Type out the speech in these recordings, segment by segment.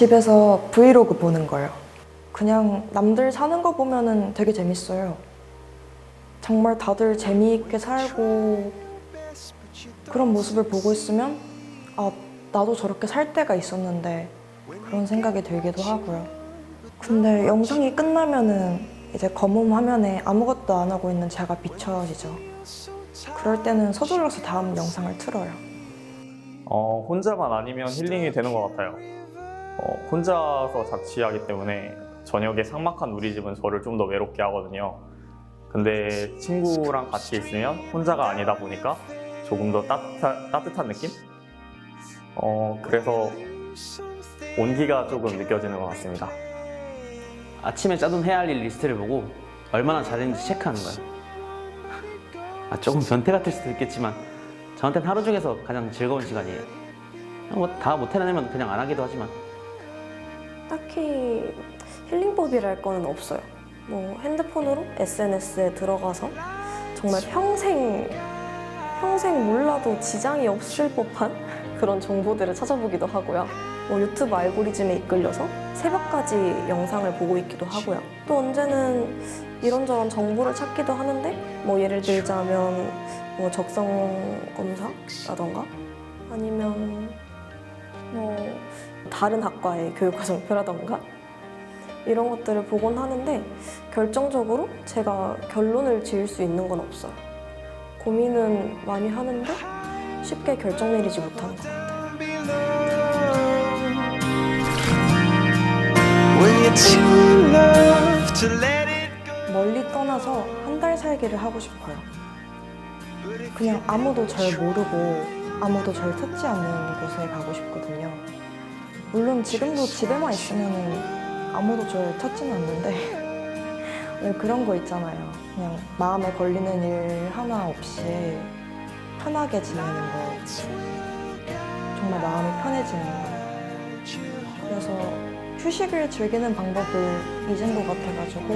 집에서 브이로그 보는 거예요. 그냥 남들 사는 거 보면은 되게 재밌어요. 정말 다들 재미있게 살고 그런 모습을 보고 있으면 아, 나도 저렇게 살 때가 있었는데 그런 생각이 들기도 하고요. 근데 영상이 끝나면은 이제 검은 화면에 아무것도 안 하고 있는 제가 비춰지죠. 그럴 때는 서둘러서 다음 영상을 틀어요. 혼자만 아니면 힐링이 되는 것 같아요. 혼자서 자취하기 때문에 저녁에 삭막한 우리 집은 저를 좀 더 외롭게 하거든요. 근데 친구랑 같이 있으면 혼자가 아니다 보니까 조금 더 따뜻한 느낌? 그래서 온기가 조금 느껴지는 것 같습니다. 아침에 짜둔 해야 할 일 리스트를 보고 얼마나 잘했는지 체크하는 거예요. 조금 변태 같을 수도 있겠지만 저한테는 하루 중에서 가장 즐거운 시간이에요. 뭐 다 못해내면 그냥 안 하기도 하지만 딱히 힐링법이랄 거는 없어요. 뭐 핸드폰으로 SNS에 들어가서 정말 평생 몰라도 지장이 없을 법한 그런 정보들을 찾아보기도 하고요. 뭐 유튜브 알고리즘에 이끌려서 새벽까지 영상을 보고 있기도 하고요. 또 언제는 이런저런 정보를 찾기도 하는데 뭐 예를 들자면 뭐 적성 검사라던가 아니면 뭐 다른 학과의 교육과정표라던가 이런 것들을 보곤 하는데 결정적으로 제가 결론을 지을 수 있는 건 없어요. 고민은 많이 하는데 쉽게 결정 내리지 못하는 것 같아요. 멀리 떠나서 한 달 살기를 하고 싶어요. 그냥 아무도 절 모르고 아무도 절 찾지 않는 곳에 가고 싶거든요. 물론 지금도 집에만 있으면 아무도 절 찾지는 않는데 왜 그런 거 있잖아요. 그냥 마음에 걸리는 일 하나 없이 편하게 지내는 거. 정말 마음이 편해지는 거. 그래서 휴식을 즐기는 방법을 잊은 것 같아가지고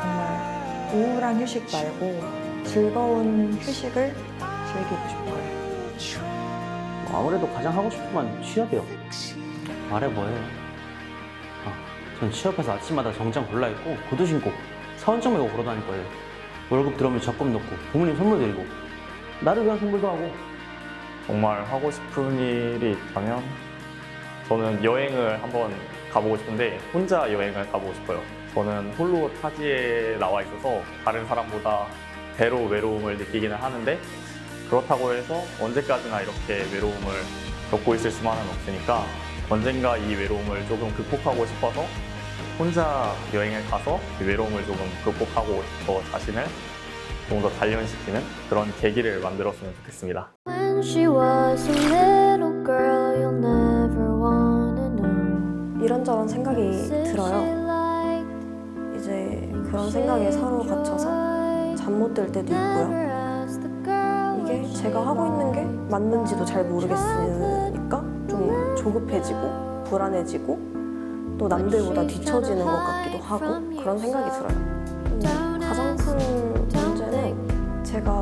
정말 우울한 휴식 말고 즐거운 휴식을 즐기고 싶어요. 아무래도 가장 하고 싶은 건 취업이요. 말해 뭐해요. 전 취업해서 아침마다 정장 골라입고 구두 신고 사원증 메고 걸어다닐 거예요. 월급 들어오면 적금 넣고 부모님 선물 드리고 나를 위한 선물도 하고. 정말 하고 싶은 일이 있다면 저는 여행을 한번 가보고 싶은데 혼자 여행을 가보고 싶어요. 저는 홀로 타지에 나와 있어서 다른 사람보다 배로 외로움을 느끼기는 하는데 그렇다고 해서 언제까지나 이렇게 외로움을 겪고 있을 수만은 없으니까 언젠가 이 외로움을 조금 극복하고 싶어서 혼자 여행을 가서 이 외로움을 조금 극복하고 저 자신을 조금 더 단련시키는 그런 계기를 만들었으면 좋겠습니다. When she was a little girl, you'll never wanna know. 이런저런 생각이 Is 들어요. she like 이제 그런 생각에 사로갇혀서 잠 못 들 때도 있고요. as the girl 이게 제가 하고 있는 게 맞는지도 잘 모르겠으니까 좀 조급해지고 불안해지고 또 남들보다 뒤처지는 것 같기도 하고 그런 생각이 들어요. 가장 큰 문제는 제가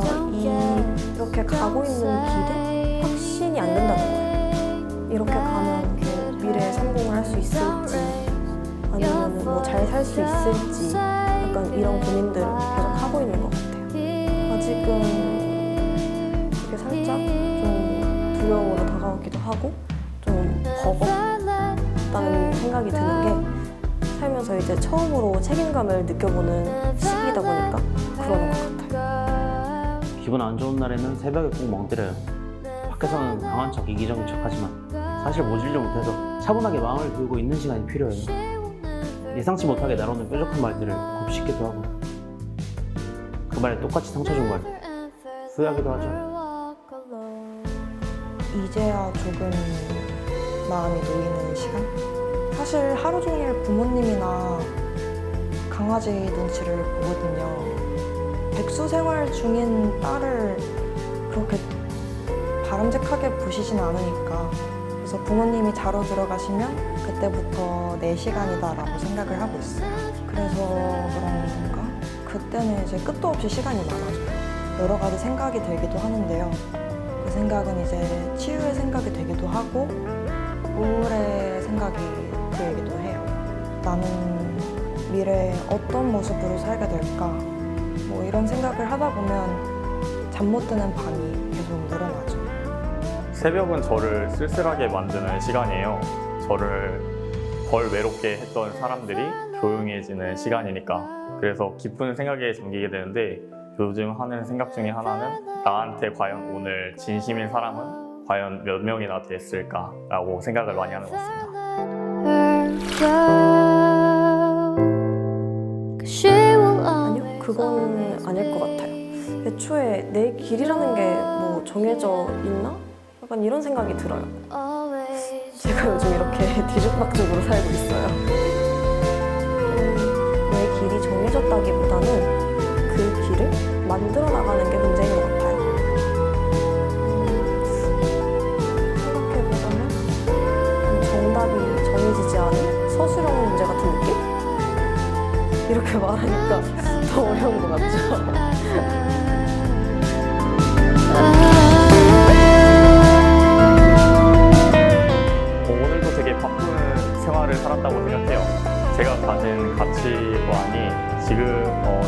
이렇게 가고 있는 길이 확신이 안 된다는 거예요. 이렇게 가면 뭐 미래에 성공을 할 수 있을지 아니면 뭐 잘 살 수 있을지 약간 이런 고민들을 계속 하고 있는 것 같아요. 아직은 이게 살짝 좀 두려움으로 다가오기도 하고 좀 버겁다는 생각이 드는 게 살면서 이제 처음으로 책임감을 느껴보는 시기이다 보니까 그러는 것 같아요. 기분 안 좋은 날에는 새벽에 꼭 멍때려요. 밖에서는 강한 척 이기적인 척 하지만 사실 모질려 못해서 차분하게 마음을 비우고 있는 시간이 필요해요. 예상치 못하게 나오는 뾰족한 말들을 곱씹기도 하고 그 말에 똑같이 상처 준 걸 후회하기도 하죠. 이제야 조금 마음이 놓이는 시간? 사실 하루 종일 부모님이나 강아지 눈치를 보거든요. 백수 생활 중인 딸을 그렇게 바람직하게 보시진 않으니까 그래서 부모님이 자러 들어가시면 그때부터 내 시간이다라고 생각을 하고 있어요. 그래서 그런가? 그때는 이제 끝도 없이 시간이 많아져요. 여러 가지 생각이 들기도 하는데요. 그 생각은 이제 치유의 생각이 되기도 하고 우울의 생각이 생각이 들기도 해요. 나는 미래에 어떤 모습으로 살게 될까? 뭐 이런 생각을 하다 보면 잠 못 드는 밤이 계속 늘어나죠. 새벽은 저를 쓸쓸하게 만드는 시간이에요. 저를 덜 외롭게 했던 사람들이 조용해지는 시간이니까. 그래서 깊은 생각에 잠기게 되는데 요즘 하는 생각 중에 하나는 나한테 과연 오늘 진심인 사람은 과연 몇 명이나 됐을까라고 생각을 많이 하는 것 같습니다. 아니요, 그건 아닐 것 같아요. 애초에 내 길이라는 게 뭐 정해져 있나? 약간 이런 생각이 들어요. 제가 요즘 이렇게 뒤죽박죽으로 살고 있어요. 내 길이 정해졌다기보다는 그 길을 만들어 나가는 게 문제인 것 같아요. 생각해보자면 정답이 정해지지 않은 서술형 문제 같은 느낌? 이렇게 말하니까 더 어려운 것 같죠? 오늘도 되게 바쁜 생활을 살았다고 생각해요. 제가 가진 가치관이 지금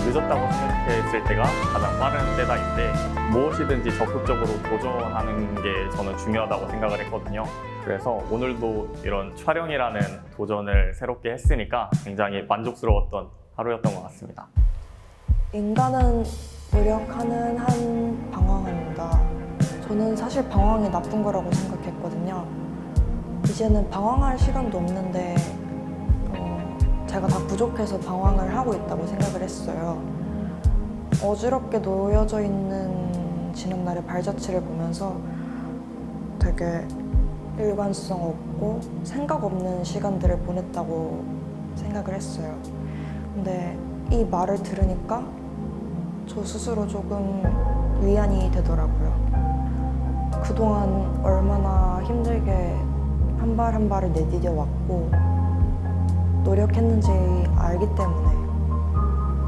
늦었다고 생각했을 때가 가장 빠른 때다인데 무엇이든지 적극적으로 도전하는 게 저는 중요하다고 생각을 했거든요. 그래서 오늘도 이런 촬영이라는 도전을 새롭게 했으니까 굉장히 만족스러웠던 하루였던 것 같습니다. 인간은 노력하는 한 방황합니다. 저는 사실 방황이 나쁜 거라고 생각했거든요. 이제는 방황할 시간도 없는데 제가 다 부족해서 방황을 하고 있다고 생각을 했어요. 어지럽게 놓여져 있는 지난날의 발자취를 보면서 되게 일관성 없고 생각 없는 시간들을 보냈다고 생각을 했어요. 근데 이 말을 들으니까 저 스스로 조금 위안이 되더라고요. 그동안 얼마나 힘들게 한 발 한 발을 내디뎌 왔고 노력했는지 알기 때문에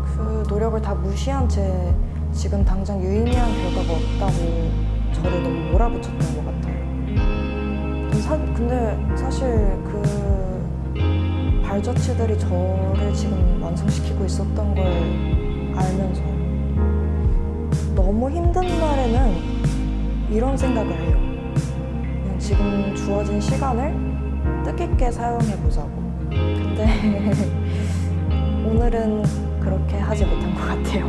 그 노력을 다 무시한 채 지금 당장 유의미한 결과가 없다고 저를 너무 몰아붙였던 것 같아요. 근데 사실 그 발자취들이 저를 지금 완성시키고 있었던 걸 알면서 너무 힘든 날에는 이런 생각을 해요. 그냥 지금 주어진 시간을 뜻깊게 사용해보자고. 근데 오늘은 그렇게 하지 못한 것 같아요.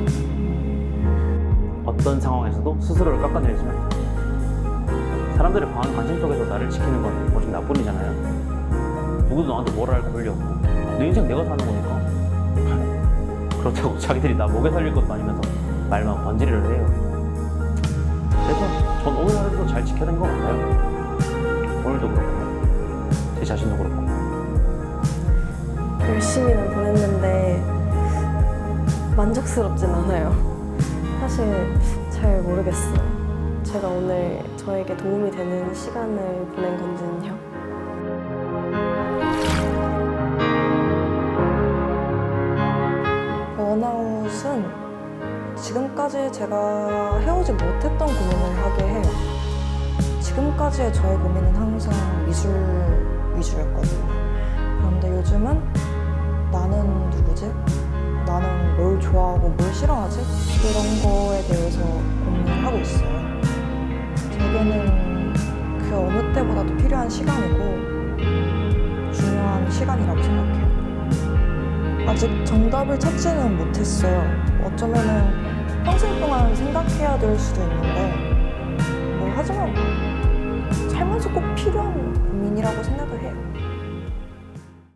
어떤 상황에서도 스스로를 깎아내리지 마. 사람들의 강한 관심 속에서 나를 지키는 건 어차피 나뿐이잖아요. 누구도 나한테 뭘 할 권리 없고 내 인생 내가 사는 거니까. 그렇다고 자기들이 나 먹여 살릴 것도 아니면서 말만 번지르르 해요. 그래서 전 오늘 하루도 잘 지켜낸 것 같아요. 오늘도 그렇고 제 자신도 그렇고. 열심히는 보냈는데 만족스럽진 않아요. 사실 잘 모르겠어요. 제가 오늘 저에게 도움이 되는 시간을 보낸 건지는요. 번아웃은 지금까지 제가 해오지 못했던 고민을 하게 해요. 지금까지의 저의 고민은 항상 미술 위주였거든요. 그런데 요즘은 나는 누구지? 나는 뭘 좋아하고 뭘 싫어하지? 이런 거에 대해서 고민을 하고 있어요. 제게는 그 어느 때보다도 필요한 시간이고 중요한 시간이라고 생각해요. 아직 정답을 찾지는 못했어요. 어쩌면은 평생 동안 생각해야 될 수도 있는데 하지만 살면서 꼭 필요한 고민이라고 생각해요.